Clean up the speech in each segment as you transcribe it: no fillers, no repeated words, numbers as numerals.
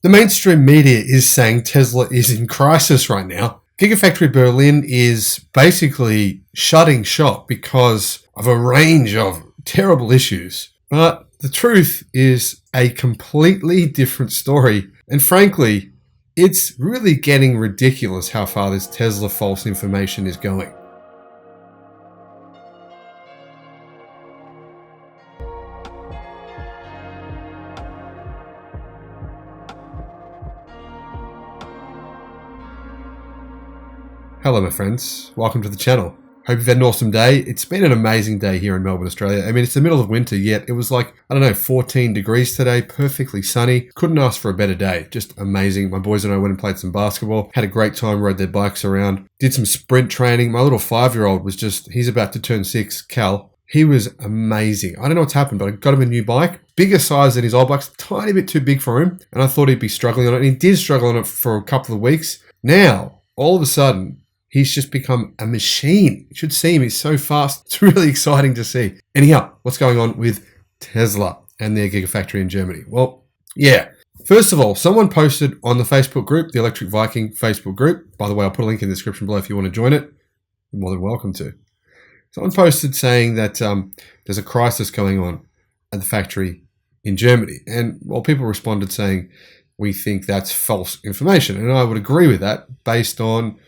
The mainstream media is saying Tesla is in crisis right now. Gigafactory Berlin is basically shutting shop because of a range of terrible issues. But the truth is a completely different story. And frankly, it's really getting ridiculous how far this Tesla false information is going. Hello my friends, welcome to the channel. Hope you've had an awesome day. It's been an amazing day here in Melbourne, Australia. I mean, it's the middle of winter, yet it was like, 14 degrees today, perfectly sunny. Couldn't ask for a better day, just amazing. My boys and I went and played some basketball, had a great time, rode their bikes around, did some sprint training. My little 5-year-old was he's about to turn 6, Cal. He was amazing. I don't know what's happened, but I got him a new bike, bigger size than his old bike's, tiny bit too big for him. And I thought he'd be struggling on it, and he did struggle on it for a couple of weeks. Now, all of a sudden, he's just become a machine. You should see him. He's so fast. It's really exciting to see. Anyhow, what's going on with Tesla and their Gigafactory in Germany? Well, yeah. First of all, someone posted on the Facebook group, the Electric Viking Facebook group. By the way, I'll put a link in the description below if you want to join it. You're more than welcome to. Someone posted saying that there's a crisis going on at the factory in Germany. And people responded saying, we think that's false information. And I would agree with that based on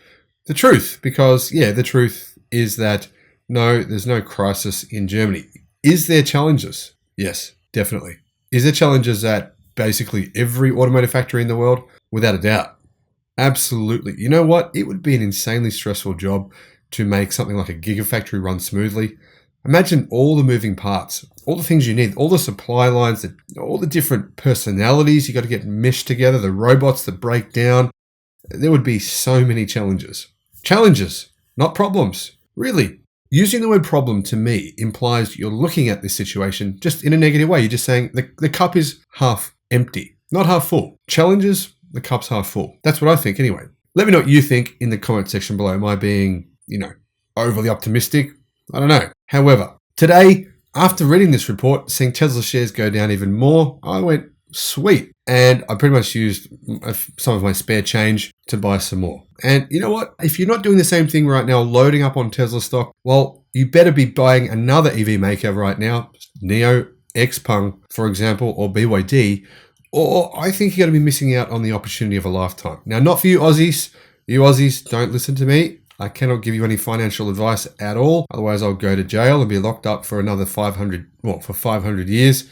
the truth, because, the truth is that, no, there's no crisis in Germany. Is there challenges? Yes, definitely. Is there challenges at basically every automotive factory in the world? Without a doubt. Absolutely. You know what? It would be an insanely stressful job to make something like a gigafactory run smoothly. Imagine all the moving parts, all the things you need, all the supply lines, all the different personalities you got to get meshed together, the robots that break down. There would be so many challenges. Challenges, not problems. Really. Using the word problem to me implies you're looking at this situation just in a negative way. You're just saying the cup is half empty, not half full. Challenges, the cup's half full. That's what I think anyway. Let me know what you think in the comment section below. Am I being, overly optimistic? I don't know. However, today, after reading this report, seeing Tesla shares go down even more, I went, sweet. And I pretty much used some of my spare change to buy some more. And you know what? If you're not doing the same thing right now, loading up on Tesla stock, well, you better be buying another EV maker right now, NIO, XPeng, for example, or BYD, or I think you're going to be missing out on the opportunity of a lifetime. Now, not for you Aussies. You Aussies, don't listen to me. I cannot give you any financial advice at all. Otherwise, I'll go to jail and be locked up for another 500 years.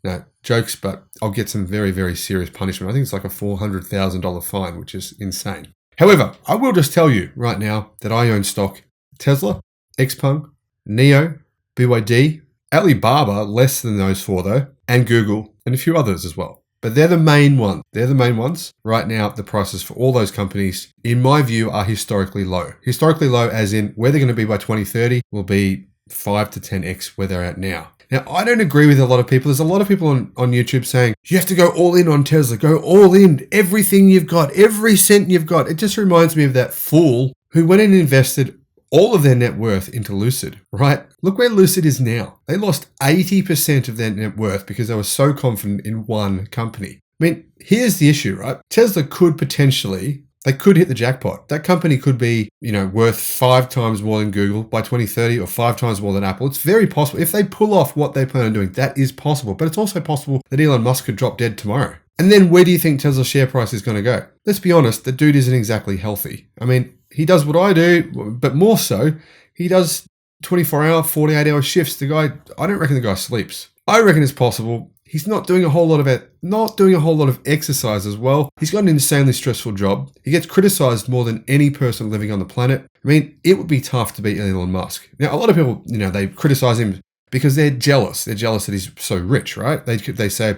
No, jokes, but I'll get some very, very serious punishment. I think it's like a $400,000 fine, which is insane. However, I will just tell you right now that I own stock Tesla, XPeng, NIO, BYD, Alibaba, less than those four though, and Google, and a few others as well. But they're the main ones. They're the main ones. Right now, the prices for all those companies, in my view, are historically low. Historically low as in where they're going to be by 2030 will be 5 to 10x where they're at now. Now, I don't agree with a lot of people. There's a lot of people on YouTube saying, you have to go all in on Tesla, go all in, everything you've got, every cent you've got. It just reminds me of that fool who went and invested all of their net worth into Lucid, right? Look where Lucid is now. They lost 80% of their net worth because they were so confident in one company. I mean, here's the issue, right? Tesla could potentially, they could hit the jackpot. That company could be, worth 5 times more than Google by 2030 or 5 times more than Apple. It's very possible. If they pull off what they plan on doing, that is possible. But it's also possible that Elon Musk could drop dead tomorrow. And then where do you think Tesla's share price is going to go? Let's be honest, the dude isn't exactly healthy. I mean, he does what I do, but more so, he does 24-hour, 48-hour shifts. The guy, I don't reckon the guy sleeps. I reckon it's possible. He's not doing a whole lot of exercise as well. He's got an insanely stressful job. He gets criticized more than any person living on the planet. I mean, it would be tough to beat Elon Musk. Now, a lot of people, they criticize him because they're jealous. They're jealous that he's so rich, right? They say,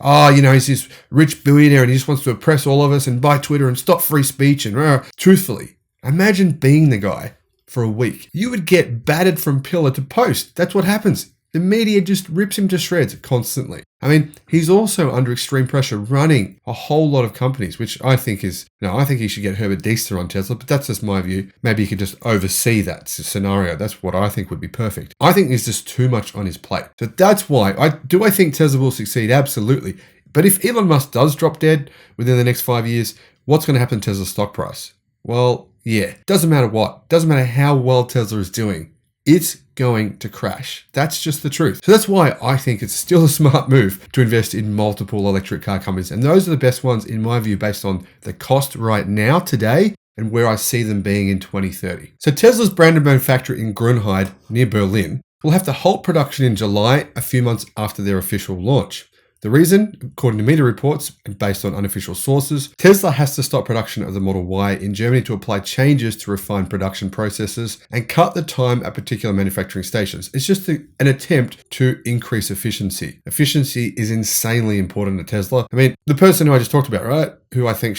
he's this rich billionaire and he just wants to oppress all of us and buy Twitter and stop free speech. And truthfully, imagine being the guy for a week. You would get battered from pillar to post. That's what happens. The media just rips him to shreds constantly. I mean, he's also under extreme pressure running a whole lot of companies, which I think I think he should get Herbert Diester on Tesla, but that's just my view. Maybe he could just oversee that scenario. That's what I think would be perfect. I think there's just too much on his plate. So that's why I think Tesla will succeed. Absolutely. But if Elon Musk does drop dead within the next 5 years, what's going to happen to Tesla's stock price? Well, yeah, doesn't matter what. Doesn't matter how well Tesla is doing. It's going to crash. That's just the truth. So that's why I think it's still a smart move to invest in multiple electric car companies. And those are the best ones, in my view, based on the cost right now, today, and where I see them being in 2030. So Tesla's Brandenburg factory in Grünheide, near Berlin, will have to halt production in July, a few months after their official launch. The reason, according to media reports and based on unofficial sources, Tesla has to stop production of the Model Y in Germany to apply changes to refine production processes and cut the time at particular manufacturing stations. It's just an attempt to increase efficiency. Efficiency is insanely important at Tesla. I mean, the person who I just talked about, right, who I think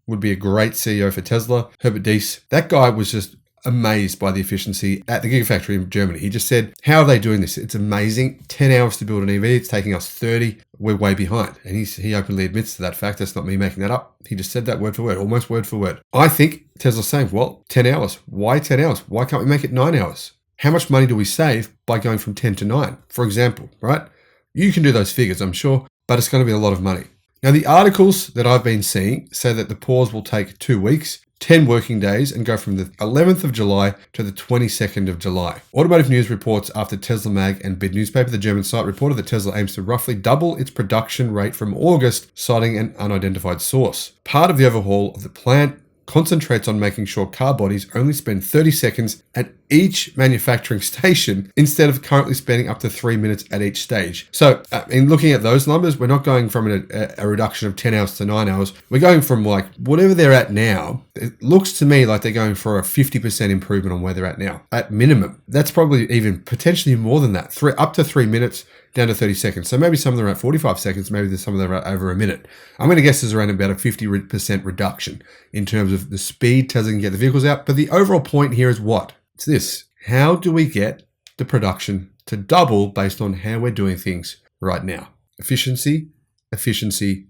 would be a great CEO for Tesla, Herbert Diess, that guy was just amazed by the efficiency at the Gigafactory in Germany. He just said, how are they doing this? It's amazing. 10 hours to build an EV. It's taking us 30. We're way behind. And he openly admits to that fact. That's not me making that up. He just said that word for word, almost word for word. I think Tesla's saying, well, 10 hours. Why 10 hours? Why can't we make it 9 hours? How much money do we save by going from 10 to 9, for example, right? You can do those figures, I'm sure, but it's going to be a lot of money. Now, the articles that I've been seeing say that the pause will take 2 weeks, 10 working days, and go from the 11th of July to the 22nd of July. Automotive News reports after Tesla Mag and Bid newspaper, the German site, reported that Tesla aims to roughly double its production rate from August, citing an unidentified source. Part of the overhaul of the plant concentrates on making sure car bodies only spend 30 seconds at each manufacturing station instead of currently spending up to 3 minutes at each stage. So in looking at those numbers, we're not going from a reduction of 10 hours to 9 hours. We're going from like whatever they're at now. It looks to me like they're going for a 50% improvement on where they're at now. At minimum, that's probably even potentially more than that. Up to 3 minutes down to 30 seconds. So maybe some of them are at 45 seconds, maybe there's some of them are over a minute. I'm going to guess there's around about a 50% reduction in terms of the speed Tesla can get the vehicles out. But the overall point here is what? It's this. How do we get the production to double based on how we're doing things right now? Efficiency, efficiency,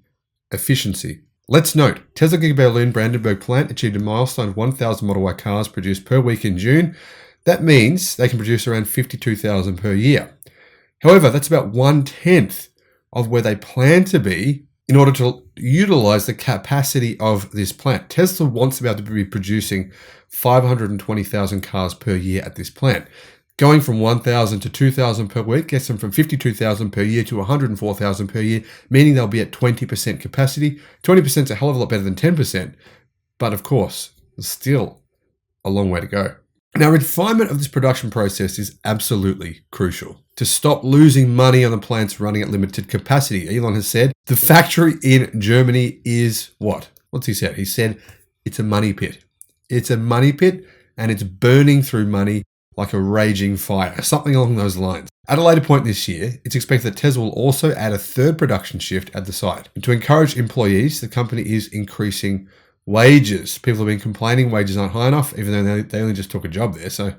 efficiency. Let's note, Tesla Giga Berlin Brandenburg plant achieved a milestone of 1,000 Model Y cars produced per week in June. That means they can produce around 52,000 per year. However, that's about 1/10 of where they plan to be in order to utilize the capacity of this plant. Tesla wants to be able to be producing 520,000 cars per year at this plant. Going from 1,000 to 2,000 per week gets them from 52,000 per year to 104,000 per year, meaning they'll be at 20% capacity. 20% is a hell of a lot better than 10%, but of course, there's still a long way to go. Now, refinement of this production process is absolutely crucial to stop losing money on the plants running at limited capacity. Elon has said the factory in Germany is what? What's he said? He said it's a money pit. It's a money pit and it's burning through money like a raging fire, something along those lines. At a later point this year, it's expected that Tesla will also add a third production shift at the site. And to encourage employees, the company is increasing wages. People have been complaining wages aren't high enough, even though they only just took a job there. So, I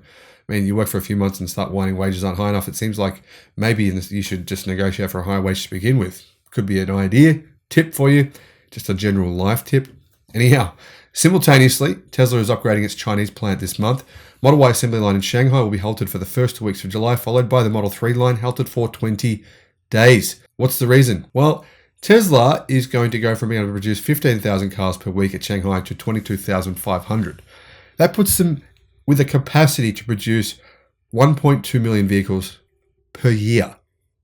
mean, you work for a few months and start whining wages aren't high enough. It seems like maybe you should just negotiate for a higher wage to begin with. Could be an idea, tip for you, just a general life tip. Anyhow, simultaneously, Tesla is upgrading its Chinese plant this month. Model Y assembly line in Shanghai will be halted for the first 2 weeks of July, followed by the Model 3 line halted for 20 days. What's the reason? Well, Tesla is going to go from being able to produce 15,000 cars per week at Shanghai to 22,500. That puts them with a capacity to produce 1.2 million vehicles per year.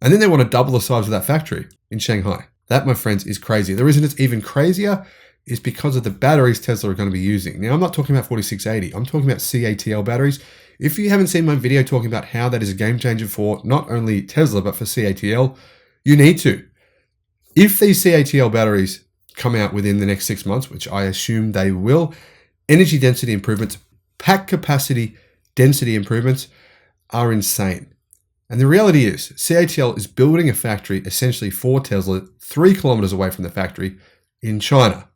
And then they want to double the size of that factory in Shanghai. That, my friends, is crazy. The reason it's even crazier is because of the batteries Tesla are going to be using. Now, I'm not talking about 4680. I'm talking about CATL batteries. If you haven't seen my video talking about how that is a game changer for not only Tesla, but for CATL, you need to. If these CATL batteries come out within the next 6 months, which I assume they will, energy density improvements, pack capacity density improvements are insane. And the reality is, CATL is building a factory essentially for Tesla 3 kilometers away from the factory in China,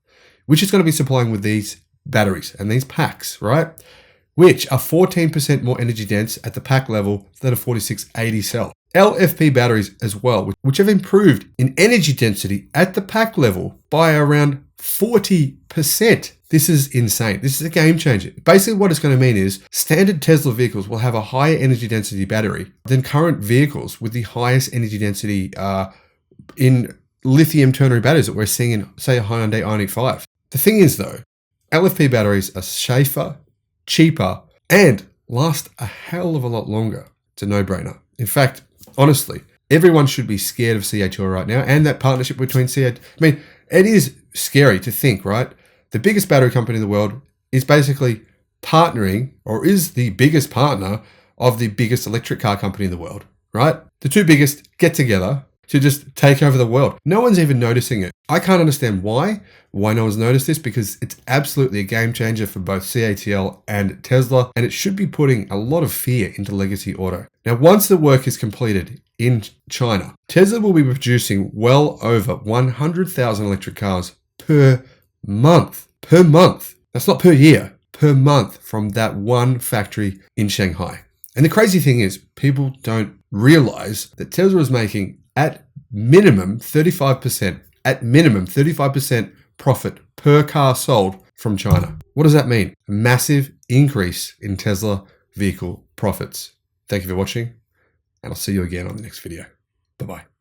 which is going to be supplying with these batteries and these packs, right? Which are 14% more energy dense at the pack level than a 4680 cell. LFP batteries as well, which have improved in energy density at the pack level by around 40%. This is insane. This is a game changer. Basically what it's going to mean is standard Tesla vehicles will have a higher energy density battery than current vehicles with the highest energy density in lithium ternary batteries that we're seeing in, say, a Hyundai Ioniq 5. The thing is, though, LFP batteries are safer, cheaper, and last a hell of a lot longer. It's a no-brainer. In fact, honestly, everyone should be scared of CATL right now, and that partnership between CATL. I mean, it is scary to think, right? The biggest battery company in the world is basically partnering, or is the biggest partner of the biggest electric car company in the world, right? The two biggest get together to just take over the world. No one's even noticing it. I can't understand why no one's noticed this, because it's absolutely a game changer for both CATL and Tesla, and it should be putting a lot of fear into legacy auto. Now, once the work is completed in China, Tesla will be producing well over 100,000 electric cars per month. Per month. That's not per year, per month from that one factory in Shanghai. And the crazy thing is, people don't realize that Tesla is making at minimum 35% profit per car sold from China. What does that mean? A massive increase in Tesla vehicle profits. Thank you for watching, and I'll see you again on the next video. Bye-bye.